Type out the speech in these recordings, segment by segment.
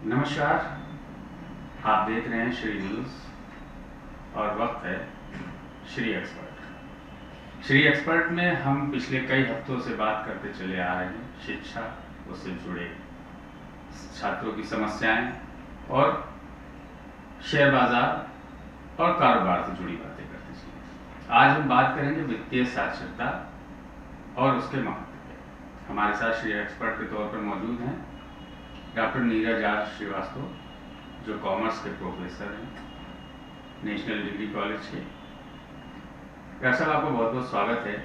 नमस्कार। आप देख रहे हैं श्री न्यूज़ और वक्त है श्री एक्सपर्ट। श्री एक्सपर्ट में हम पिछले कई हफ्तों से बात करते चले आ रहे हैं शिक्षा, उससे जुड़े छात्रों की समस्याएं और शेयर बाजार और कारोबार से जुड़ी बातें करते चले। आज हम बात करेंगे वित्तीय साक्षरता और उसके महत्व पे। हमारे साथ श्री एक्सपर्ट के तौर पर मौजूद हैं डॉक्टर नीरज आर श्रीवास्तव, जो कॉमर्स के प्रोफेसर हैं नेशनल डिग्री कॉलेज के। डॉक्टर साहब, आपका बहुत बहुत स्वागत है।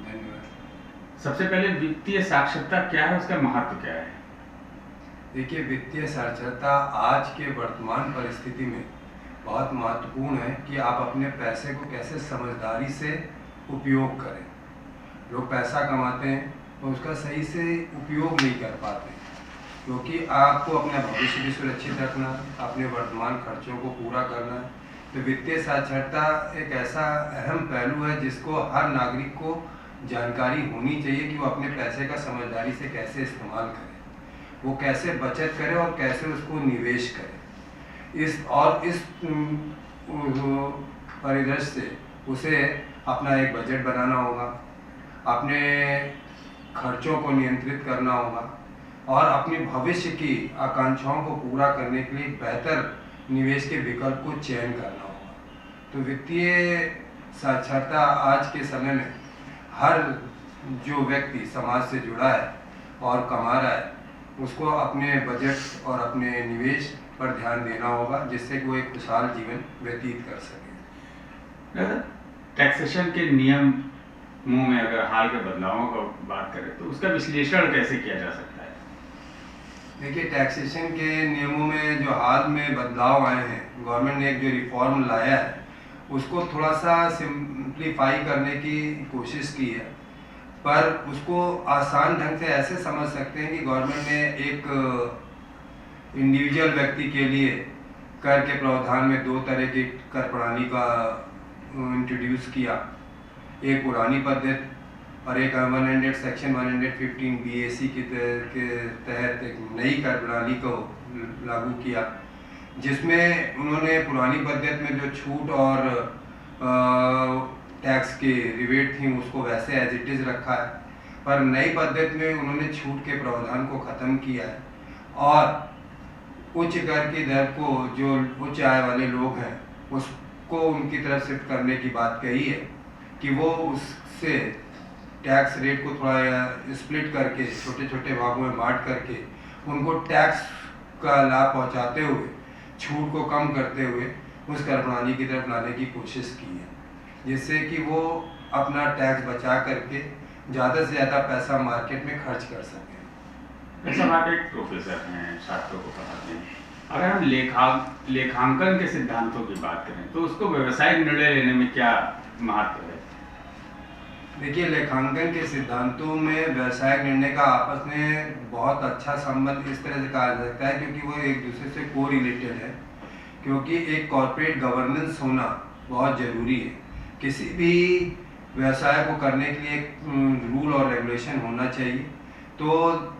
धन्यवाद। सबसे पहले वित्तीय साक्षरता क्या है, उसका महत्व क्या है? देखिए, वित्तीय साक्षरता आज के वर्तमान परिस्थिति में बहुत महत्वपूर्ण है कि आप अपने पैसे को कैसे समझदारी से उपयोग करें। लोग पैसा कमाते हैं और उसका सही से उपयोग नहीं कर पाते, क्योंकि आपको अपना भविष्य भी सुरक्षित रखना, अपने वर्तमान खर्चों को पूरा करना है। तो वित्तीय साक्षरता एक ऐसा अहम पहलू है जिसको हर नागरिक को जानकारी होनी चाहिए कि वो अपने पैसे का समझदारी से कैसे इस्तेमाल करे, वो कैसे बचत करे और कैसे उसको निवेश करे। इस परिदृश्य से उसे अपना एक बजट बनाना होगा, अपने खर्चों को नियंत्रित करना होगा और अपने भविष्य की आकांक्षाओं को पूरा करने के लिए बेहतर निवेश के विकल्प को चयन करना होगा। तो वित्तीय साक्षरता आज के समय में हर जो व्यक्ति समाज से जुड़ा है और कमा रहा है, उसको अपने बजट और अपने निवेश पर ध्यान देना होगा, जिससे कि वो एक खुशहाल जीवन व्यतीत कर सके। टैक्सेशन के नियमों में अगर हाल के बदलावों का बात करें तो उसका विश्लेषण कैसे किया जा सकता है? देखिए, टैक्सेशन के नियमों में जो हाल में बदलाव आए हैं, गवर्नमेंट ने एक जो रिफॉर्म लाया है उसको थोड़ा सा सिंप्लीफाई करने की कोशिश की है, पर उसको आसान ढंग से ऐसे समझ सकते हैं कि गवर्नमेंट ने एक इंडिविजुअल व्यक्ति के लिए कर के प्रावधान में दो तरह की कर प्रणाली का इंट्रोड्यूस किया। एक पुरानी पद्धति और एक सेक्शन 115 BAC के तहत एक नई कर प्रणाली को लागू किया, जिसमें उन्होंने पुरानी पद्धति में जो छूट और टैक्स के रिबेट थी उसको वैसे एज इट इज़ रखा है, पर नई पद्धति में उन्होंने छूट के प्रावधान को ख़त्म किया है और उच्च कर की दर को जो उच्च आय वाले लोग हैं उसको उनकी तरफ शिफ्ट करने की बात कही है कि वो उससे टैक्स रेट को थोड़ा स्प्लिट करके छोटे छोटे भागों में बांट करके उनको टैक्स का लाभ पहुंचाते हुए छूट को कम करते हुए उस कर प्रणाली की तरफ लाने की कोशिश की है, जिससे कि वो अपना टैक्स बचा करके ज़्यादा से ज़्यादा पैसा मार्केट में खर्च कर सकें। ऐसा आप एक प्रोफेसर हैं, छात्रों को पढ़ाते हैं। अगर हम लेखांकन के सिद्धांतों की बात करें तो उसको व्यवसायिक निर्णय लेने में क्या महत्व है? देखिए, लेखांकन के सिद्धांतों में व्यवसायिक निर्णय का आपस में बहुत अच्छा संबंध इस तरह से कहा जा सकता है, क्योंकि वो एक दूसरे से को रिलेटेड है। क्योंकि एक कॉर्पोरेट गवर्नेंस होना बहुत ज़रूरी है। किसी भी व्यवसाय को करने के लिए एक रूल और रेगुलेशन होना चाहिए। तो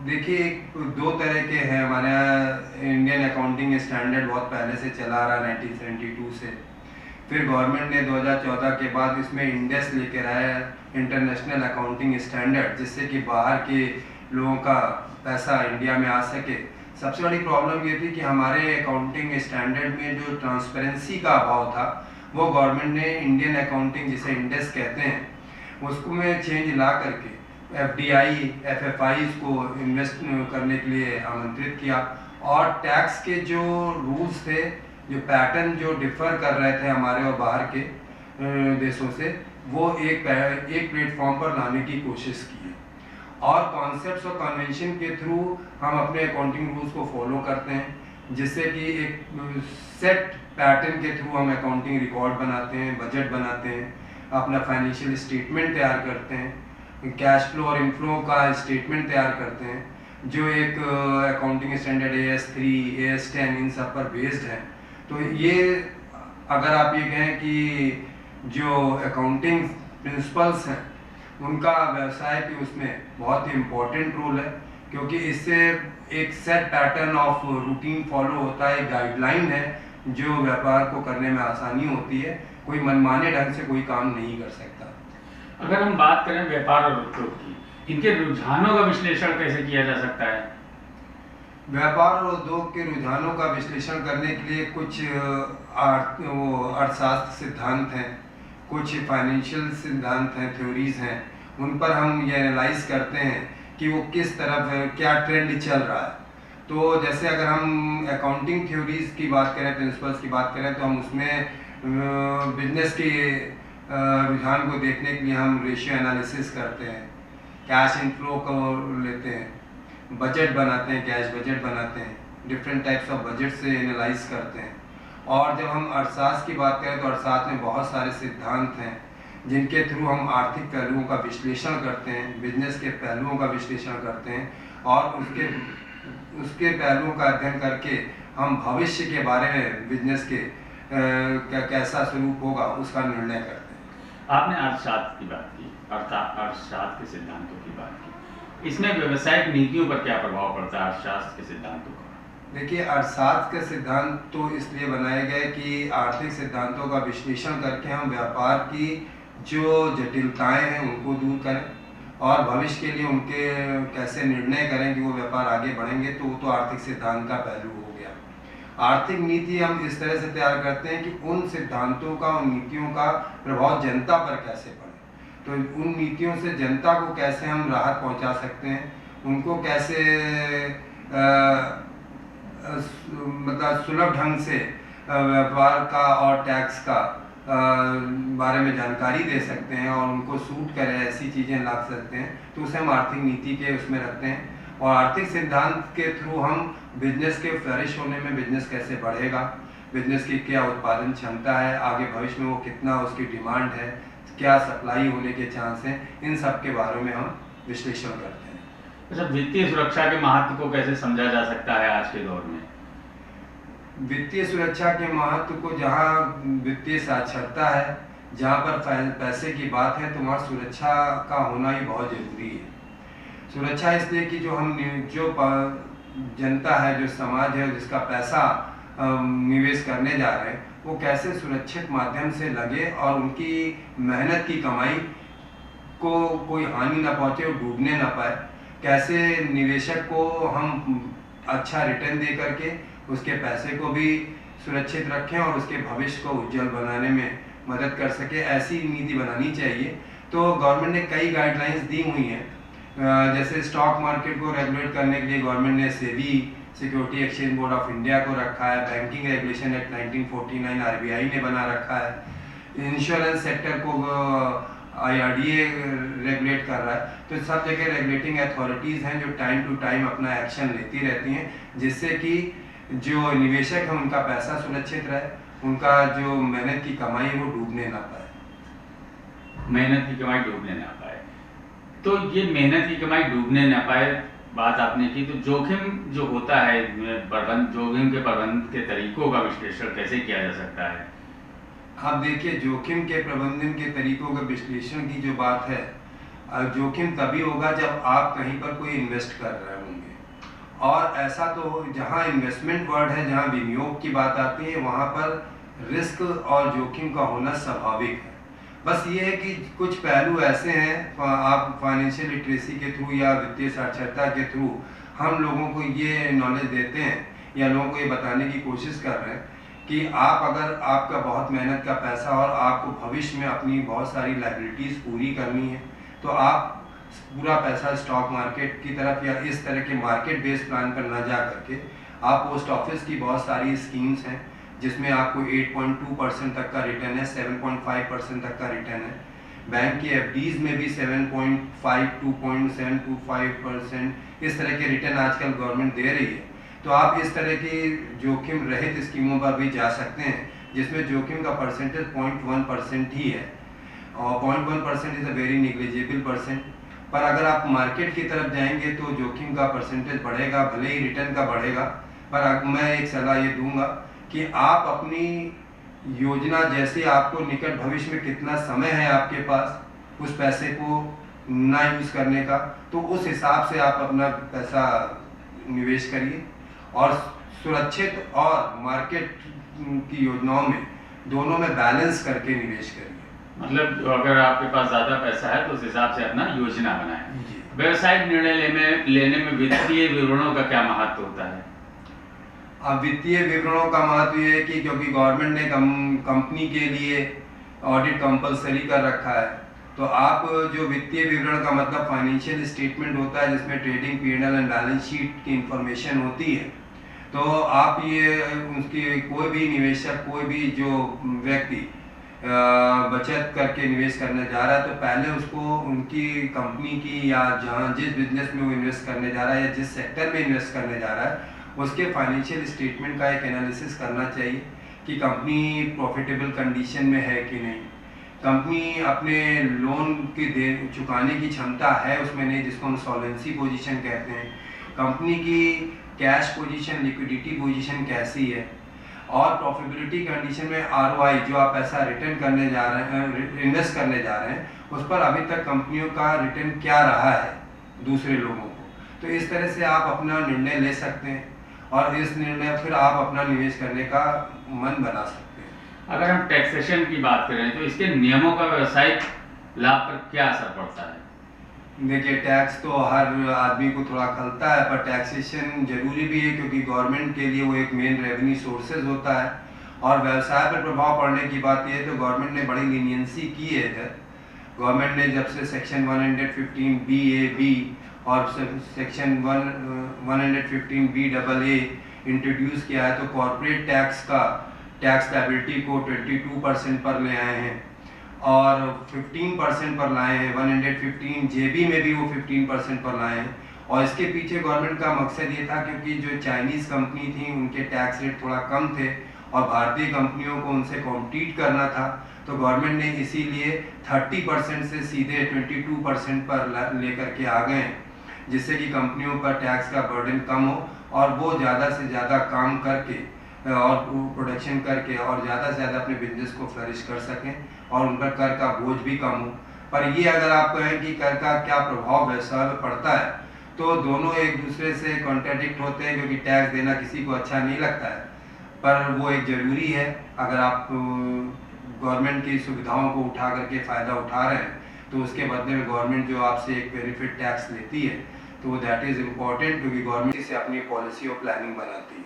देखिए, दो तरह के हैं हमारे यहाँ। इंडियन अकाउंटिंग स्टैंडर्ड बहुत पहले से चला आ रहा है 1972 से। फिर गवर्नमेंट ने 2014 के बाद इसमें इंडेक्स लेकर आया, इंटरनेशनल अकाउंटिंग स्टैंडर्ड, जिससे कि बाहर के लोगों का पैसा इंडिया में आ सके। सबसे बड़ी प्रॉब्लम ये थी कि हमारे अकाउंटिंग स्टैंडर्ड में जो ट्रांसपेरेंसी का अभाव था, वो गवर्नमेंट ने इंडियन अकाउंटिंग, जिसे इंडेक्स कहते हैं, उसको में चेंज ला करके FDI, FFIs को इन्वेस्ट करने के लिए आमंत्रित किया। और टैक्स के जो रूल्स थे, जो पैटर्न जो डिफर कर रहे थे हमारे और बाहर के देशों से, वो एक प्लेटफॉर्म पर लाने की कोशिश की है। और कॉन्सेप्ट्स और कन्वेंशन के थ्रू हम अपने अकाउंटिंग रूल्स को फॉलो करते हैं, जिससे कि एक सेट पैटर्न के थ्रू हम अकाउंटिंग रिकॉर्ड बनाते हैं, बजट बनाते हैं, अपना फाइनेंशियल स्टेटमेंट तैयार करते हैं, कैश फ्लो और इनफ्लो का स्टेटमेंट तैयार करते हैं, जो एक अकाउंटिंग स्टैंडर्ड AS3, AS10 इन सब पर बेस्ड है। तो ये अगर आप ये कहें कि जो अकाउंटिंग प्रिंसिपल्स हैं उनका व्यवसाय के उसमें बहुत ही इम्पोर्टेंट रोल है, क्योंकि इससे एक set pattern of routine follow होता है, गाइडलाइन है जो व्यापार को करने में आसानी होती है। कोई मनमाने ढंग से कोई काम नहीं कर सकता। अगर हम बात करें व्यापार और उद्योग की, इनके रुझानों का विश्लेषण कैसे किया जा सकता है? व्यापार और उद्योग के रुझानों का विश्लेषण करने के लिए कुछ अर्थशास्त्र सिद्धांत हैं, कुछ फाइनेंशियल सिद्धांत हैं, थ्योरीज हैं, उन पर हम ये एनालाइज करते हैं कि वो किस तरफ क्या ट्रेंड चल रहा है। तो जैसे अगर हम अकाउंटिंग थ्योरीज की बात करें, प्रिंसिपल्स की बात करें, तो हम उसमें बिजनेस के रुझान को देखने के लिए हम रेशियो एनालिसिस करते हैं, कैश इनफ्लो को लेते हैं, बजट बनाते हैं, कैश बजट बनाते हैं, डिफरेंट टाइप्स ऑफ बजट से एनालाइज करते हैं। और जब हम अर्थशास्त्र की बात करें तो अर्थशास्त्र में बहुत सारे सिद्धांत हैं जिनके थ्रू हम आर्थिक पहलुओं का विश्लेषण करते हैं, बिजनेस के पहलुओं का विश्लेषण करते हैं, और उसके पहलुओं का अध्ययन करके हम भविष्य के बारे में बिजनेस के कैसा स्वरूप होगा उसका निर्णय करते हैं। आपने अर्थशास्त्र की बात की, अर्थशास्त्र के सिद्धांतों की बात की, इसमें व्यवसायिक नीतियों पर क्या प्रभाव पड़ता है अर्थशास्त्र के सिद्धांतों का? देखिए, अर्थशास्त्र के सिद्धांत तो इसलिए बनाए गए कि आर्थिक सिद्धांतों का विश्लेषण करके हम व्यापार की जो जटिलताएं हैं उनको दूर करें और भविष्य के लिए उनके कैसे निर्णय करें कि वो व्यापार आगे बढ़ेंगे। तो वो तो आर्थिक सिद्धांत का पहलू हो गया। आर्थिक नीति हम इस तरह से तैयार करते हैं कि उन सिद्धांतों का, उन नीतियों का प्रभाव जनता पर कैसे पड़े, तो उन नीतियों से जनता को कैसे हम राहत पहुंचा सकते हैं, उनको कैसे मतलब सुलभ ढंग से व्यापार का और टैक्स का बारे में जानकारी दे सकते हैं और उनको सूट करे ऐसी चीज़ें ला सकते हैं, तो उसे हम आर्थिक नीति के उसमें रखते हैं। और आर्थिक सिद्धांत के थ्रू हम बिजनेस के फ्लरिश होने में बिजनेस कैसे बढ़ेगा, बिजनेस की क्या उत्पादन क्षमता है, आगे भविष्य में वो कितना उसकी डिमांड है, क्या सप्लाई होने के चांस हैं, इन सब के बारे में हम विश्लेषण करते हैं। अच्छा, वित्तीय सुरक्षा के महत्व को कैसे समझा जा सकता है आज के दौर में? वित्तीय सुरक्षा के महत्व को, जहाँ वित्तीय साक्षरता है, जहाँ पर पैसे की बात है, तो वहाँ सुरक्षा का होना ही बहुत ज़रूरी है। सुरक्षा इसलिए कि जो जनता है, जो समाज है, जिसका पैसा निवेश करने जा रहे हैं, वो कैसे सुरक्षित माध्यम से लगे और उनकी मेहनत की कमाई को कोई हानि ना पहुँचे और डूबने ना पाए। कैसे निवेशक को हम अच्छा रिटर्न दे करके उसके पैसे को भी सुरक्षित रखें और उसके भविष्य को उज्जवल बनाने में मदद कर सके, ऐसी नीति बनानी चाहिए। तो गवर्नमेंट ने कई गाइडलाइंस दी हुई हैं, जैसे स्टॉक मार्केट को रेगुलेट करने के लिए गवर्नमेंट ने SEBI, security exchange board of India को रखा है, बैंकिंग रेगुलेशन एक्ट 1949 आरबीआई ने बना रखा है, इंश्योरेंस सेक्टर को IRDA रेगुलेट कर रहा है। तो सब जगह रेगुलेटिंग अथॉरिटीज़ हैं जो टाइम टू टाइम अपना एक्शन लेती रहती हैं, जिससे कि जो निवेशक हैं उनका पैसा सुरक्षित रहे, उनका जो मेहनत की कमाई है वो डूबने ना पाए। मेहनत की कमाई डूबने ना पाए, तो ये मेहनत की कमाई डूबने ना पाए बात आपने की। तो जोखिम जो होता है, जोखिम के प्रबंधन के तरीकों का विश्लेषण कैसे किया जा सकता है? आप देखिए, जोखिम के प्रबंधन के तरीकों के विश्लेषण की जो बात है, जोखिम तभी होगा जब आप कहीं पर कोई इन्वेस्ट कर रहे होंगे, और ऐसा तो जहां इन्वेस्टमेंट वर्ड है, जहां विनियोग की बात आती है, वहां पर रिस्क और जोखिम का होना स्वाभाविक है। बस ये है कि कुछ पहलू ऐसे हैं, आप फाइनेंशियल लिटरेसी के थ्रू या वित्तीय साक्षरता के थ्रू हम लोगों को ये नॉलेज देते हैं या लोगों को ये बताने की कोशिश कर रहे हैं कि आप, अगर आपका बहुत मेहनत का पैसा और आपको भविष्य में अपनी बहुत सारी लायबिलिटीज़ पूरी करनी है, तो आप पूरा पैसा स्टॉक मार्केट की तरफ या इस तरह के मार्केट बेस्ड प्लान पर ना जा करके, आप पोस्ट ऑफिस की बहुत सारी स्कीम्स हैं जिसमें आपको 8.2% तक का रिटर्न है, 7.5% तक का रिटर्न है। बैंक की FDs में भी 7.5, 2.725% इस तरह के रिटर्न आजकल गवर्नमेंट दे रही है। तो आप इस तरह की जोखिम रहित स्कीमों पर भी जा सकते हैं, जिसमें जोखिम का परसेंटेज 0.1% ही है, और 0.1% is a very negligible percent. पर अगर आप मार्केट की तरफ जाएंगे तो जोखिम का परसेंटेज बढ़ेगा, भले ही रिटर्न का बढ़ेगा। पर मैं एक सलाह ये दूंगा कि आप अपनी योजना, जैसे आपको निकट भविष्य में कितना समय है आपके पास उस पैसे को ना यूज़ करने का, तो उस हिसाब से आप अपना पैसा निवेश करिए और सुरक्षित और मार्केट की योजनाओं में दोनों में बैलेंस करके निवेश करिए। मतलब अगर आपके पास ज़्यादा पैसा है तो उस हिसाब से अपना योजना बनाएं। जी। व्यवसायिक निर्णय लेने में वित्तीय विवरणों का क्या महत्व होता है? अब वित्तीय विवरणों का महत्व ये है कि क्योंकि गवर्नमेंट ने कंपनी के लिए ऑडिट कंपलसरी कर रखा है, तो आप जो वित्तीय विवरण का मतलब फाइनेंशियल स्टेटमेंट होता है जिसमें trading P&L and balance sheet की इंफॉर्मेशन होती है, तो आप ये उसकी कोई भी निवेशक, कोई भी जो व्यक्ति बचत करके निवेश करने जा रहा है, तो पहले उसको उनकी कंपनी की या जहाँ जिस बिजनेस में वो इन्वेस्ट करने जा रहा है या जिस सेक्टर में इन्वेस्ट करने जा रहा है उसके फाइनेंशियल स्टेटमेंट का एक एनालिसिस करना चाहिए कि कंपनी प्रॉफिटेबल कंडीशन में है कि नहीं, कंपनी अपने लोन की चुकाने की क्षमता है उसमें नहीं, जिसको हम सॉल्वेंसी पोजीशन कहते हैं, कंपनी की कैश पोजीशन, लिक्विडिटी पोजीशन कैसी है, और प्रॉफिटेबिलिटी कंडीशन में ROI जो आप पैसा रिटर्न करने जा रहे हैं, इन्वेस्ट करने जा रहे हैं, उस पर अभी तक कंपनियों का रिटर्न क्या रहा है दूसरे लोगों को। तो इस तरह से आप अपना निर्णय ले सकते हैं और इस निर्णय फिर आप अपना निवेश करने का मन बना सकते हैं। अगर हम टैक्सेशन की बात करें तो इसके नियमों का व्यवसायिक लाभ पर क्या असर पड़ता है? देखिए, टैक्स तो हर आदमी को थोड़ा खलता है, पर टैक्सेशन जरूरी भी है क्योंकि गवर्नमेंट के लिए वो एक मेन रेवेन्यू सोर्सेज होता है। और व्यवसाय पर प्रभाव पड़ने की बात यह है तो गवर्नमेंट ने बड़ी लीनियंसी की है इधर। गवर्नमेंट ने जब से सेक्शन 115BAB और सेक्शन 115BAA इंट्रोड्यूस किया है, तो कॉर्पोरेट टैक्स का टैक्स लायबिलिटी को 22% पर ले आए हैं और 15% पर लाए हैं। 115JB में भी वो 15% पर लाए हैं। और इसके पीछे गवर्नमेंट का मकसद ये था क्योंकि जो चाइनीज़ कंपनी थी उनके टैक्स रेट थोड़ा कम थे और भारतीय कंपनियों को उनसे कॉम्पीट करना था, तो गवर्नमेंट ने इसीलिए 30% से सीधे 22% पर लेकर के आ गए, जिससे कि कंपनियों पर टैक्स का बर्डन कम हो और वो ज़्यादा से ज़्यादा काम करके और प्रोडक्शन करके और ज़्यादा से ज़्यादा अपने बिजनेस को फ्लरिश कर सकें और उन पर कर का बोझ भी कम हो। पर ये अगर आप कहें कि कर का क्या प्रभाव व्यवसाय में पड़ता है, तो दोनों एक दूसरे से कॉन्ट्राडिक्ट होते हैं क्योंकि टैक्स देना किसी को अच्छा नहीं लगता है, पर वो एक ज़रूरी है। अगर आप गवर्नमेंट की सुविधाओं को उठा करके फ़ायदा उठा रहे हैं तो उसके बदले में गवर्नमेंट जो आपसे एक बेनिफिट टैक्स लेती है तो दैट इज़ इम्पॉर्टेंट क्योंकि गवर्नमेंट से अपनी पॉलिसी और प्लानिंग बनाती है।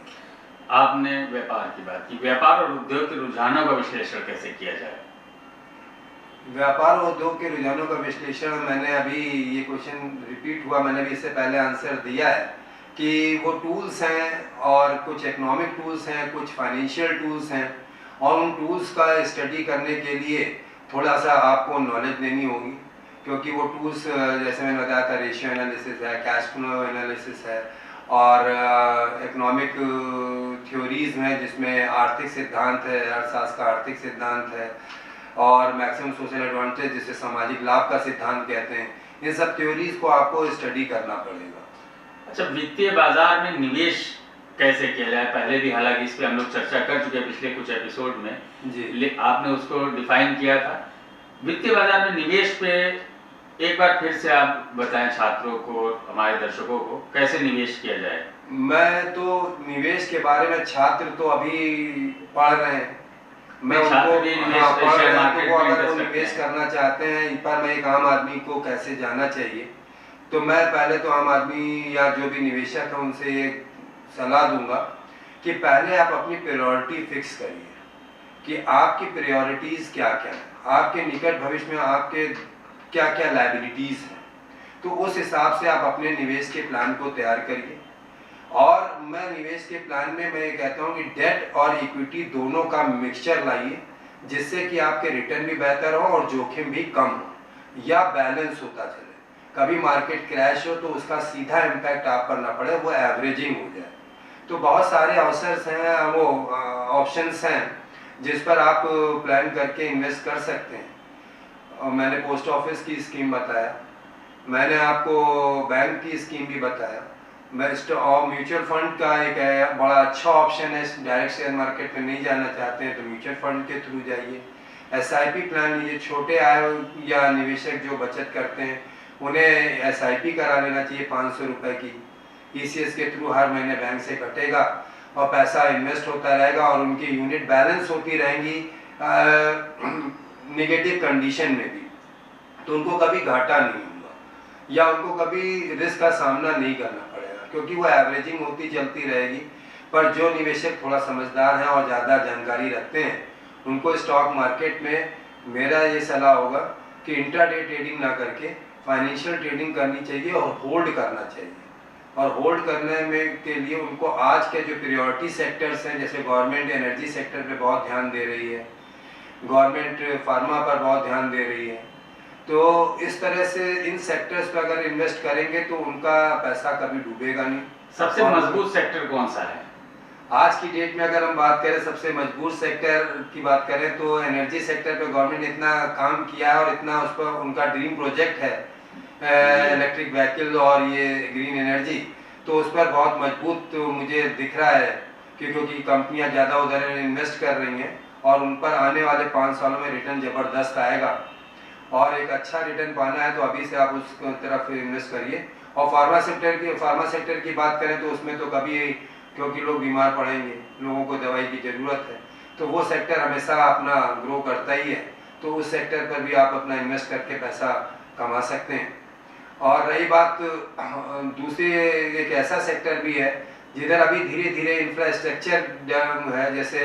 आपने व्यापार की बात की, व्यापार और उद्योग के रुझानों का विश्लेषण कैसे किया जाए? व्यापार और उद्योग के रुझानों का विश्लेषण, मैंने अभी ये क्वेश्चन रिपीट हुआ, मैंने भी इससे पहले आंसर दिया है कि वो टूल्स हैं और कुछ इकोनॉमिक टूल्स हैं, कुछ फाइनेंशियल टूल्स हैं और उन टूल्स का स्टडी करने के लिए थोड़ा सा आपको नॉलेज लेनी होगी क्योंकि वो टूल्स जैसे मैंने बताया था रेशियो एनालिसिस है, कैश फ्लो एनालिसिस है और इकोनॉमिक थ्योरीज हैं जिसमें आर्थिक सिद्धांत है, अर्थशास्त्र का आर्थिक सिद्धांत है और मैक्सिमम सोशल एडवांटेज जिसे सामाजिक लाभ का सिद्धांत कहते हैं। इन सब थ्योरीज को आपको स्टडी करना पड़ेगा। अच्छा, वित्तीय बाजार में निवेश कैसे किया जाए? पहले भी हालांकि इस पे हम लोग चर्चा कर चुके हैं पिछले कुछ एपिसोड में जी। आपने उसको डिफाइन किया था। वित्तीय बाजार में निवेश पे एक बार फिर से आप बताएं छात्रों को, हमारे दर्शकों को, कैसे निवेश किया जाए? मैं तो निवेश के बारे में, छात्र तो अभी पढ़ रहे हैं, मैं उनको अगर वो निवेश करना चाहते हैं पर मैं एक आम आदमी को कैसे जाना चाहिए, तो मैं पहले तो आम आदमी या जो भी निवेशक है उनसे ये सलाह दूंगा कि पहले आप अपनी प्रायोरिटी फिक्स करिए कि आपकी प्रायोरिटीज़ क्या क्या है, आपके निकट भविष्य में आपके क्या क्या लायबिलिटीज़ हैं, तो उस हिसाब से आप अपने निवेश के प्लान को तैयार करिए। और मैं निवेश के प्लान में मैं ये कहता हूँ कि डेट और इक्विटी दोनों का मिक्सचर लाइए जिससे कि आपके रिटर्न भी बेहतर हो और जोखिम भी कम हो या बैलेंस होता चले। कभी मार्केट क्रैश हो तो उसका सीधा इम्पैक्ट आप पर ना पड़े, वो एवरेजिंग हो जाए। तो बहुत सारे अवसर्स हैं, वो ऑप्शंस हैं जिस पर आप प्लान करके इन्वेस्ट कर सकते हैं। और मैंने पोस्ट ऑफिस की स्कीम बताया, मैंने आपको बैंक की स्कीम भी बताया, और म्यूचुअल फंड का एक बड़ा अच्छा ऑप्शन है। डायरेक्ट शेयर मार्केट में नहीं जाना चाहते हैं तो म्यूचुअल फंड के थ्रू जाइए। SIP प्लान लीजिए, छोटे आय या निवेशक जो बचत करते हैं उन्हें SIP करा लेना चाहिए 500 रुपये की, ECS के थ्रू हर महीने बैंक से कटेगा और पैसा इन्वेस्ट होता रहेगा और उनकी यूनिट बैलेंस होती रहेंगी नेगेटिव कंडीशन में भी, तो उनको कभी घाटा नहीं होगा या उनको कभी रिस्क का सामना नहीं करना पड़ेगा, क्योंकि वो एवरेजिंग होती चलती रहेगी। पर जो निवेशक थोड़ा समझदार हैं और ज़्यादा जानकारी रखते हैं, उनको स्टॉक मार्केट में मेरा ये सलाह होगा कि इंट्राडे ट्रेडिंग ना करके फाइनेंशियल ट्रेडिंग करनी चाहिए और होल्ड करना चाहिए। और होल्ड करने में के लिए उनको आज के जो प्रायोरिटी सेक्टर्स हैं, जैसे गवर्नमेंट एनर्जी सेक्टर पे बहुत ध्यान दे रही है, गवर्नमेंट फार्मा पर बहुत ध्यान दे रही है, तो इस तरह से इन सेक्टर्स पर अगर इन्वेस्ट करेंगे तो उनका पैसा कभी डूबेगा नहीं। सबसे मजबूत सेक्टर कौन सा है आज की डेट में? अगर हम बात करें सबसे मजबूत सेक्टर की बात करें तो एनर्जी सेक्टर पे गवर्नमेंट इतना काम किया है और इतना उस पर उनका ड्रीम प्रोजेक्ट है इलेक्ट्रिक व्हीकल और ये ग्रीन एनर्जी, तो उस पर बहुत मजबूत तो मुझे दिख रहा है क्योंकि कंपनियां ज़्यादा उधर इन्वेस्ट कर रही हैं और उन पर आने वाले 5 सालों में रिटर्न ज़बरदस्त आएगा और एक अच्छा रिटर्न पाना है तो अभी से आप उस तरफ इन्वेस्ट करिए। और फार्मा सेक्टर की बात करें तो उसमें तो कभी, क्योंकि लोग बीमार पड़ेंगे, लोगों को दवाई की ज़रूरत है, तो वो सेक्टर हमेशा अपना ग्रो करता ही है, तो उस सेक्टर पर भी आप अपना इन्वेस्ट करके पैसा कमा सकते हैं। और रही बात दूसरी, एक ऐसा सेक्टर भी है जिधर अभी धीरे धीरे इंफ्रास्ट्रक्चर है, जैसे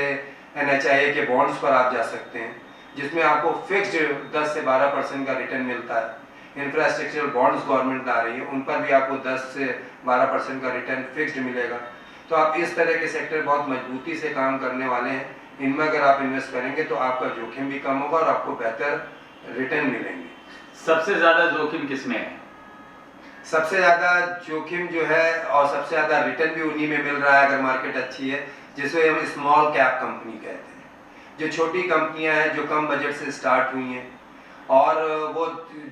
NHIA के बॉन्ड्स पर आप जा सकते हैं जिसमें आपको फिक्स्ड 10 से 12% का रिटर्न मिलता है। इंफ्रास्ट्रक्चर बॉन्ड्स गवर्नमेंट ला रही है, उन पर भी आपको 10 से 12% का रिटर्न फिक्स्ड मिलेगा। तो आप इस तरह के सेक्टर बहुत मजबूती से काम करने वाले हैं, इनमें अगर आप इन्वेस्ट करेंगे तो आपका जोखिम भी कम होगा और आपको बेहतर रिटर्न मिलेंगे। सबसे ज़्यादा जोखिम किसमें है? सबसे ज़्यादा जोखिम जो है और सबसे ज़्यादा रिटर्न भी उन्हीं में मिल रहा है अगर मार्केट अच्छी है, जिसे हम स्मॉल कैप कंपनी कहते हैं। जो छोटी कंपनियां हैं जो कम बजट से स्टार्ट हुई हैं और वो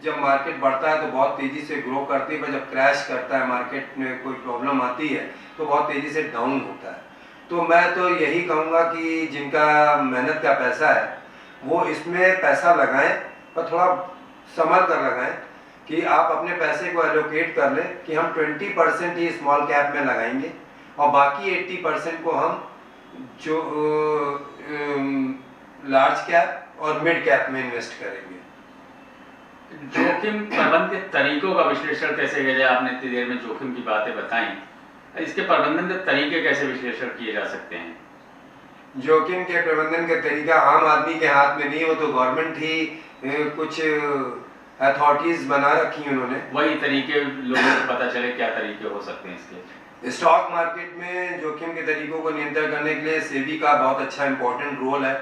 जब मार्केट बढ़ता है तो बहुत तेज़ी से ग्रो करती है, पर जब क्रैश करता है, मार्केट में कोई प्रॉब्लम आती है तो बहुत तेज़ी से डाउन होता है। तो मैं तो यही कहूँगा कि जिनका मेहनत का पैसा है वो इसमें पैसा लगाएं, पर थोड़ा संभल कर लगाएं कि आप अपने पैसे को एलोकेट कर लें कि हम 20% ही स्मॉल कैप में लगाएंगे और बाकी 80% को हम जो लार्ज कैप और मिड कैप में इन्वेस्ट करेंगे। जोखिम प्रबंधन के तरीकों का विश्लेषण कैसे किया जाए? आपने इतनी देर में जोखिम की बातें बताई, इसके प्रबंधन के तरीके कैसे विश्लेषण किए जा सकते हैं? जोखिम के प्रबंधन के तरीका आम आदमी के हाथ में नहीं हो, तो गवर्नमेंट ही कुछ अथॉरिटीज बना रखी हैं उन्होंने, वही तरीके लोगों को पता चले क्या तरीके हो सकते हैं इसके। स्टॉक मार्केट में जोखिम के तरीकों को नियंत्रण करने के लिए सेबी का बहुत अच्छा इंपॉर्टेंट रोल है।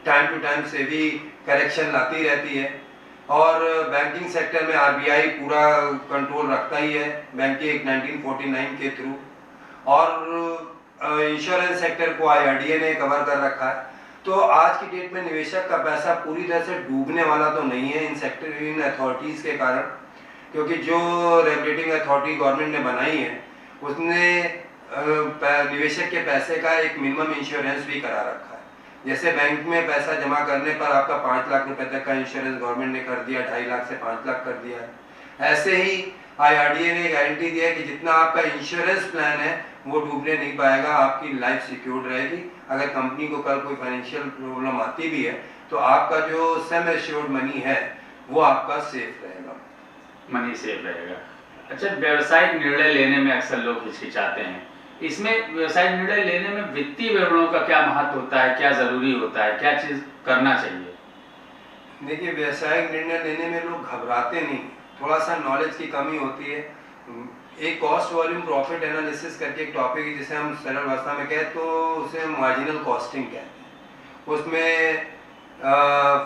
Time to time SEBI correction लाती रहती है और बैंकिंग सेक्टर में RBI पूरा कंट्रोल रखता ही है, बैंकिंग एक्ट 1949 के थ्रू, और इंश्योरेंस सेक्टर को IRDA ने कवर कर रखा है। तो आज की डेट में निवेशक का पैसा पूरी तरह से डूबने वाला तो नहीं है इन अथॉरिटीज़ के कारण, क्योंकि जो रेगुलेटिंग अथॉरिटी गवर्नमेंट ने बनाई है उसने निवेशक के पैसे का एक मिनिमम इंश्योरेंस भी करा रखा है। जैसे बैंक में पैसा जमा करने पर आपका 5 लाख रुपए तक का इंश्योरेंस गवर्नमेंट ने कर दिया, 2.5 लाख से 5 लाख कर दिया है। ऐसे ही IRDA ने गारंटी दिया है कि जितना आपका इंश्योरेंस प्लान है वो डूबने नहीं पाएगा, आपकी लाइफ सिक्योर्ड रहेगी। अगर कंपनी को कल कोई फाइनेंशियल प्रॉब्लम आती भी है तो आपका जो सम एश्योर्ड मनी है वो आपका सेफ रहेगा, मनी सेफ रहेगा। अच्छा, व्यवसायिक निर्णय लेने में अक्सर लोग हिचकिचाते हैं, इसमें व्यवसायिक निर्णय लेने में वित्तीय विवरणों का क्या महत्व होता है, क्या जरूरी होता है, क्या चीज करना चाहिए? देखिए, व्यवसायिक निर्णय लेने में लोग घबराते नहीं, थोड़ा सा नॉलेज की कमी होती है। एक कॉस्ट वॉल्यूम प्रॉफिट एनालिसिस करके एक टॉपिक है जिसे हम सरल भाषा में कहें तो उसे मार्जिनल कॉस्टिंग कहते हैं। उसमें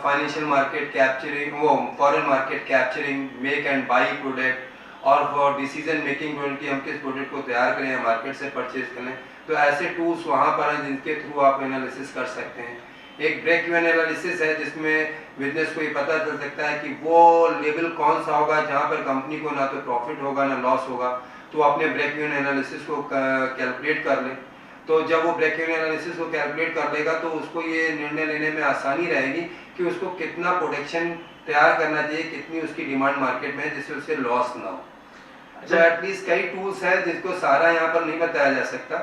फाइनेंशियल मार्केट कैप्चरिंग, वो foreign market capturing, make and by product, और फॉर डिसीजन मेकिंग प्रोडक्ट की हम किस प्रोडक्ट को तैयार करें या मार्केट से परचेज करें, तो ऐसे टूल्स वहाँ पर हैं जिनके थ्रू आप एनालिसिस कर सकते हैं। एक ब्रेक इवन एनालिसिस है जिसमें बिजनेस को ये पता चल सकता है कि वो लेवल कौन सा होगा जहाँ पर कंपनी को ना तो प्रॉफिट होगा ना लॉस होगा, तो अपने ब्रेक इवन एनालिसिस को कैलकुलेट कर लें। तो जब वो ब्रेक इवन एनालिसिस को कैलकुलेट कर लेगा तो उसको ये निर्णय लेने में आसानी रहेगी कि उसको कितना प्रोडक्शन तैयार करना चाहिए, कितनी उसकी डिमांड मार्केट में है, जिससे उससे लॉस ना हो। तो एटलीस्ट कई टूल्स हैं जिसको सारा यहाँ पर नहीं बताया जा सकता,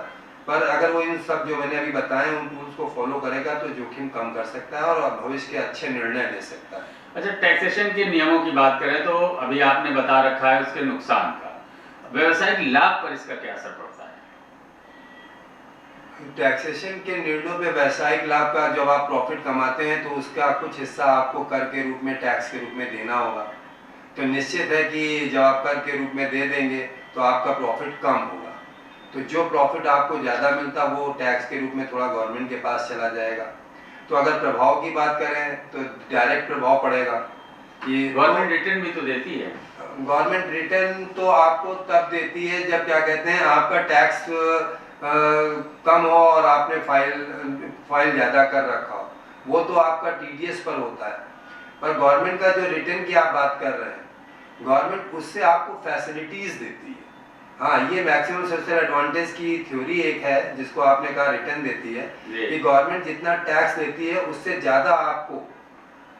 पर अगर वो इन सब जो मैंने अभी बताए उन टूल्स को फॉलो करेगा तो जोखिम कम कर सकता है और भविष्य के अच्छे निर्णय ले सकता है। अच्छा, टैक्सेशन के नियमों की बात करें तो अभी आपने बता रखा है उसके नुकसान का, व्यवसायिक लाभ पर इसका क्या असर पड़ता है? टैक्सेशन के निर्णयों पे व्यावसायिक लाभ का, जब आप प्रॉफिट कमाते हैं तो उसका कुछ हिस्सा आपको कर के रूप में, टैक्स के रूप में देना होगा। तो निश्चित है कि जब आप कर के रूप में दे देंगे तो आपका प्रॉफिट कम होगा, तो जो प्रॉफिट आपको ज़्यादा मिलता वो टैक्स के रूप में थोड़ा गवर्नमेंट के पास चला जाएगा। तो अगर प्रभाव की बात करें तो डायरेक्ट प्रभाव पड़ेगा कि गवर्नमेंट रिटर्न भी तो देती है। गवर्नमेंट रिटर्न तो आपको तब देती है जब क्या कहते हैं आपका टैक्स कम हो और आपने फाइल ज़्यादा कर रखा हो, वो तो आपका टीडीएस पर होता है। पर गवर्नमेंट का जो रिटर्न की आप बात कर रहे हैं, गवर्नमेंट उससे आपको फैसिलिटीज देती है। हाँ, ये मैक्सिमम सोशल एडवांटेज की थ्योरी एक है जिसको आपने कहा रिटर्न देती है कि गवर्नमेंट जितना टैक्स देती है उससे ज़्यादा आपको,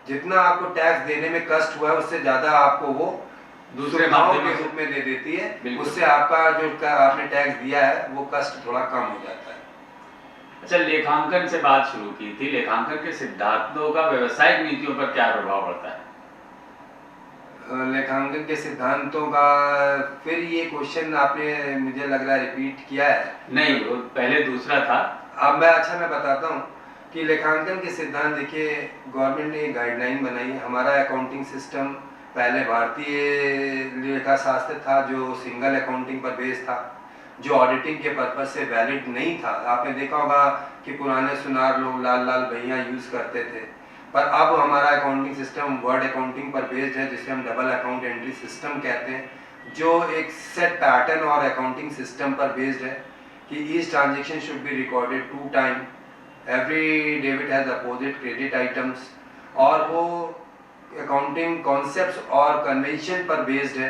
जितना आपको टैक्स देने में कष्ट हुआ है उससे ज़्यादा आपको वो दूसरे माध्यम के रूप में दे देती है। उससे आपका जो आपने टैक्स दिया है वो कष्ट थोड़ा कम हो जाता है। अच्छा, लेखांकन से बात शुरू की थी, लेखांकन के सिद्धांतों का व्यवसायिक नीतियों पर क्या प्रभाव पड़ता है? लेखांकन के सिद्धांतों का फिर ये क्वेश्चन आपने मुझे लग रहा है रिपीट किया है। नहीं, वो पहले दूसरा था। अब मैं बताता हूँ कि लेखांकन के सिद्धांत, देखिए गवर्नमेंट ने गाइडलाइन बनाई है। हमारा अकाउंटिंग सिस्टम पहले भारतीय लेखा शास्त्र था जो सिंगल अकाउंटिंग पर बेस्ड था, जो ऑडिटिंग के पर्पज से वैलिड नहीं था। आपने देखा होगा कि पुराने सुनार लोग लाल लाल भैया यूज़ करते थे, पर अब हमारा अकाउंटिंग सिस्टम वर्ड अकाउंटिंग पर बेस्ड है, जिसे हम डबल अकाउंट एंट्री सिस्टम कहते हैं, जो एक सेट पैटर्न और अकाउंटिंग सिस्टम पर बेस्ड है कि each transaction should be recorded 2 time, every debit has opposite credit items, और वो अकाउंटिंग कॉन्सेप्ट्स और कन्वेंशन पर बेस्ड है।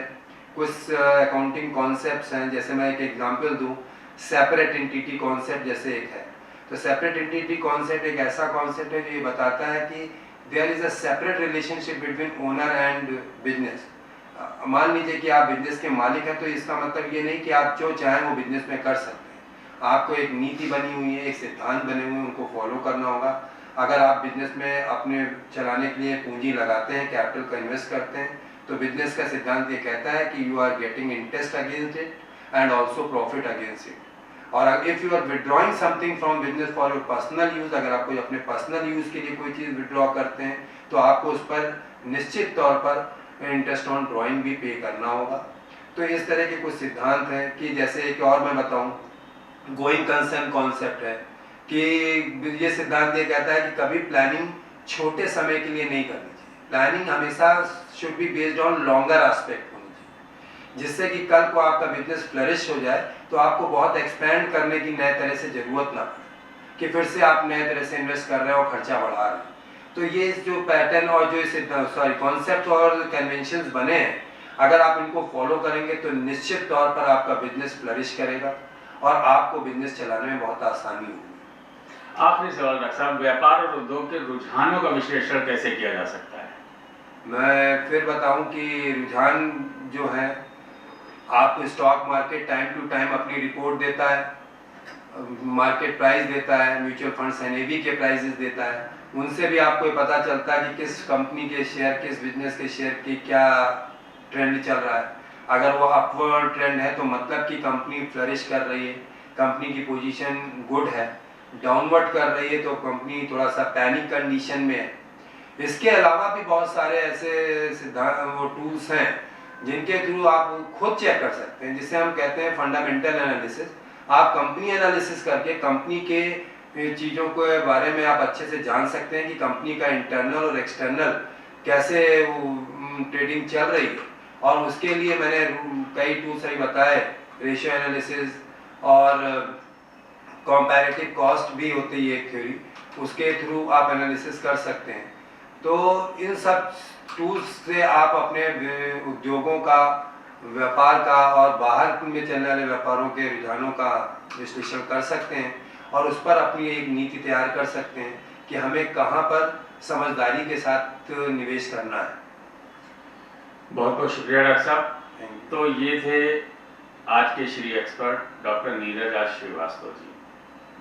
कुछ अकाउंटिंग कॉन्सेप्ट्स हैं, जैसे मैं एक एग्जांपल दूं, सेपरेट एंटिटी कॉन्सेप्ट जैसे एक है। तो सेपरेट एंटिटी कॉन्सेप्ट एक ऐसा कॉन्सेप्ट है जो ये बताता है कि there is a separate relationship between owner and business. मान लीजिए कि आप बिजनेस के मालिक हैं, तो इसका मतलब ये नहीं कि आप जो चाहें वो बिजनेस में कर सकते हैं। आपको एक नीति बनी हुई है, एक सिद्धांत बने हुए हैं, उनको फॉलो करना होगा। अगर आप बिजनेस में अपने चलाने के लिए पूंजी लगाते हैं, कैपिटल का इन्वेस्ट करते हैं, तो बिजनेस का सिद्धांत ये कहता है कि you are getting interest against it and also profit against it. और if you are withdrawing something from business for your personal use, अगर आप कोई अपने पर्सनल यूज के लिए कोई चीज़ विड्रॉ करते हैं तो आपको उस पर निश्चित तौर पर इंटरेस्ट ऑन ड्रॉइंग भी पे करना होगा। तो इस तरह के कुछ सिद्धांत हैं कि जैसे एक और मैं बताऊं, गोइंग कंसर्न कॉन्सेप्ट है कि ये सिद्धांत ये कहता है कि कभी प्लानिंग छोटे समय के लिए नहीं करनी चाहिए। प्लानिंग हमेशा should be based on longer aspect होनी चाहिए, जिससे कि कल को आपका बिजनेस फ्लरिश हो जाए तो आपको बहुत एक्सपेंड करने की नए तरह से ज़रूरत ना पड़े कि फिर से आप नए तरह से इन्वेस्ट कर रहे हैं और खर्चा बढ़ा रहे हैं। तो ये जो पैटर्न और जो कॉन्सेप्ट और कन्वेंशंस बने हैं, अगर आप इनको फॉलो करेंगे तो निश्चित तौर पर आपका बिजनेस फ्लरिश करेगा और आपको बिजनेस चलाने में बहुत आसानी होगी। आखिरी सवाल डॉक्टर साहब, व्यापार और उद्योग के रुझानों का विश्लेषण कैसे किया जा सकता है? मैं फिर बताऊं कि रुझान जो है, आपको stock market time to time अपनी रिपोर्ट देता है, मार्केट प्राइस देता है, म्यूचुअल फंड्स एनएवी के प्राइसेस देता है, उनसे भी आपको पता चलता है कि किस कंपनी के शेयर, किस बिजनेस के शेयर की क्या ट्रेंड चल रहा है। अगर वो अपवर्ड ट्रेंड है तो मतलब कि कंपनी फ्लरिश कर रही है, कंपनी की पोजीशन गुड है। डाउनवर्ड कर रही है तो कंपनी थोड़ा सा पैनिक कंडीशन में है। इसके अलावा भी बहुत सारे ऐसे सिद्धांत वो टूल्स हैं जिनके थ्रू आप खुद चेक कर सकते हैं, जिसे हम कहते हैं फंडामेंटल एनालिसिस। आप कंपनी एनालिसिस करके कंपनी के चीज़ों के बारे में आप अच्छे से जान सकते हैं कि कंपनी का इंटरनल और एक्सटर्नल कैसे ट्रेडिंग चल रही है। और उसके लिए मैंने कई टूल्स अभी बताए, रेशियो एनालिसिस और कंपैरेटिव कॉस्ट भी होती है एक थ्योरी, उसके थ्रू आप एनालिसिस कर सकते हैं। तो इन सब टूल्स से आप अपने उद्योगों का व्यापार का और बाहर में चलने वाले व्यापारों के रुझानों का विश्लेषण कर सकते हैं और उस पर अपनी एक नीति तैयार कर सकते हैं कि हमें कहाँ पर समझदारी के साथ निवेश करना है। बहुत बहुत शुक्रिया डॉक्टर साहब। Thank you. तो ये थे आज के Shri expert doctor Neeraj R Srivastava ji,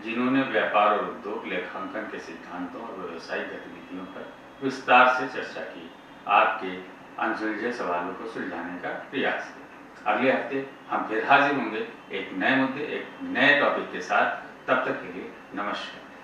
जिन्होंने व्यापार और उद्योग लेखांकन के सिद्धांतों और व्यवसायिक गतिविधियों पर विस्तार से चर्चा की, आपके अनसुलझे सवालों को सुलझाने का प्रयास किया। अगले हफ्ते हम फिर हाजिर होंगे एक नए मुद्दे, एक नए टॉपिक के साथ। तब तक के लिए नमस्कार।